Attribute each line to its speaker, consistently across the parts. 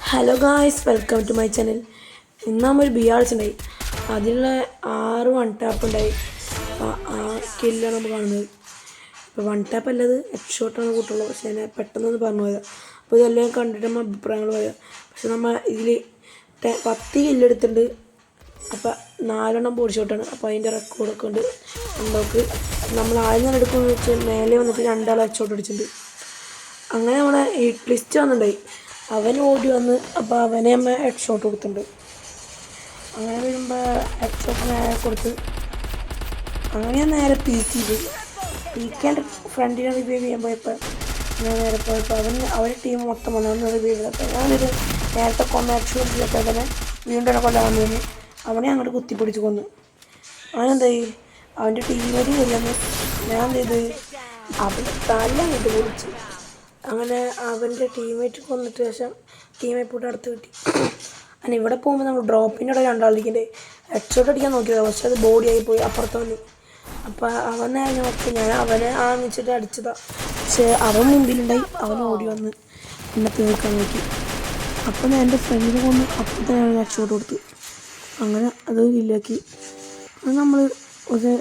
Speaker 1: Hello guys, welcome to my channel. ഇന്ന് നമ്മൾ B ആർസ് ഉണ്ടായി. അതിലുള്ള 6 വൺ ടാപ്പ് ഉണ്ടായി. ആ സ്കില്ലാണ് നമ്മൾ കാണുന്നത്. ഇപ്പോൾ വൺ ടാപ്പ് അല്ലത് ഹെഡ് ഷോട്ടാണ് കൂട്ടുള്ളൂ. പക്ഷേ ഞാൻ പെട്ടെന്നൊന്ന് പറഞ്ഞു പോയത്. അപ്പോൾ ഇതെല്ലാം കണ്ടിട്ട് നമ്മൾ അഭിപ്രായങ്ങൾ പറയാം. പക്ഷെ നമ്മൾ ഇതിൽ 10 കില്ലെടുത്തിട്ടുണ്ട്. അപ്പോൾ 4 ബോഡി ഷോട്ടാണ്. അപ്പോൾ അതിൻ്റെ റെക്കോർഡൊക്കെ ഉണ്ട്. നമുക്ക് നമ്മൾ ആദ്യം എടുക്കുമെന്ന് വെച്ചാൽ മേലെ വന്നിട്ട് 2 ഹെഡ് ഷോട്ട് അടിച്ചിട്ടുണ്ട്. അങ്ങനെ നമ്മുടെ ഹിറ്റ് ലിസ്റ്റ് വന്നിട്ടുണ്ടായി. അവൻ ഓടി വന്ന് അപ്പോൾ അവനെ നമ്മൾ ഹെഡ് ഷോട്ട് കൊടുത്തിട്ടുണ്ട്. അങ്ങനെ വരുമ്പോൾ ഹെഡ് ഷോട്ട് നേരെ കൊടുത്ത് അങ്ങനെ ഞാൻ നേരെ പീക്ക് ചെയ്ത് പീക്കേൻ്റെ ഫ്രണ്ടിനെ റിവൈവ് ചെയ്യാൻ പോയപ്പോൾ ഞാൻ നേരെ പോയപ്പോൾ അവരുടെ ടീം മൊത്തം വന്നു റിവൈവ് ചെയ്തപ്പോൾ ഞാനൊരു നേരത്തെ കൊന്ന ഹെഡ് ഷോട്ട് ചെയ്തപ്പോൾ തന്നെ വീണ്ടും എന്നെ കൊല്ലാൻ വന്നു. അവനെ അങ്ങോട്ട് കുത്തിപ്പിടിച്ച് കൊന്നു. അവനെന്തായി അവൻ്റെ ടീമേറ്റ് കയറിയെന്ന് ഞാൻ എന്ത് ചെയ്ത് അവൻ തല അങ്ങോട്ട് പൊളിച്ച്. അങ്ങനെ അവൻ്റെ ടീമേറ്റ് കൊന്നിട്ട് ശേഷം ടീമേറ്റ് പോയിട്ട് അടുത്ത് കിട്ടി. അങ്ങനെ ഇവിടെ പോകുമ്പോൾ നമ്മൾ ഡ്രോപ്പിൻ്റെ അവിടെ 2 ആളിരിക്കണ്ടേ ഹെഡ് ഷോട്ട് അടിക്കാൻ നോക്കിയതാണ്. പക്ഷെ അത് ബോഡി ആയിപ്പോയി അപ്പുറത്ത് വന്നു. അപ്പോൾ അവനെ നോക്കി ഞാൻ അവനെ ആണിച്ചിട്ട് അടിച്ചതാണ്. പക്ഷേ അവൻ മുമ്പിലുണ്ടായി. അവൻ ഓടി വന്ന് എന്നെ തീർക്കാൻ നോക്കി. അപ്പോൾ ഞാൻ എൻ്റെ ഫ്രണ്ടിനെ കൊന്ന് അപ്പോൾ തന്നെ ഹെഡ് ഷോട്ട് കൊടുത്തു. അങ്ങനെ അത് ഇല്ലാക്കി. അത് നമ്മൾ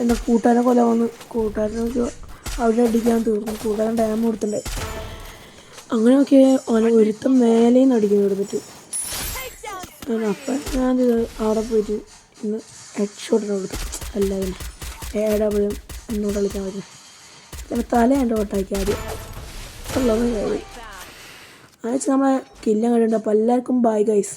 Speaker 1: എൻ്റെ കൂട്ടുകാരനെ കൊല്ലാൻ വന്ന് കൂട്ടുകാരനെ അവിടെ അടിക്കാൻ തീർന്നു. കൂട്ടുകാരൻ ഡാം കൊടുത്തിട്ടുണ്ടായി. അങ്ങനെ ഒക്കെ അവനെ ഒരുത്തം മേലെ നിന്ന് അടിക്കുന്നു എടുത്തിട്ട്. അപ്പം ഞാൻ അവിടെ പോയിട്ട് ഇന്ന് ഹെഡ് ഷോട്ടിന് കൊടുത്തു. എല്ലാവരും ഏടപ്പോഴും എന്നോട് കളിക്കാൻ പറ്റും. ചില തല എൻ്റെ ഓട്ടാക്കി ആദ്യം ഉള്ളത് കയറി. അങ്ങനെ വെച്ചാൽ നമ്മളെ കില്ലാൻ കഴിയുന്നുണ്ട്. അപ്പോൾ എല്ലാവർക്കും ബൈ ഗൈസ്.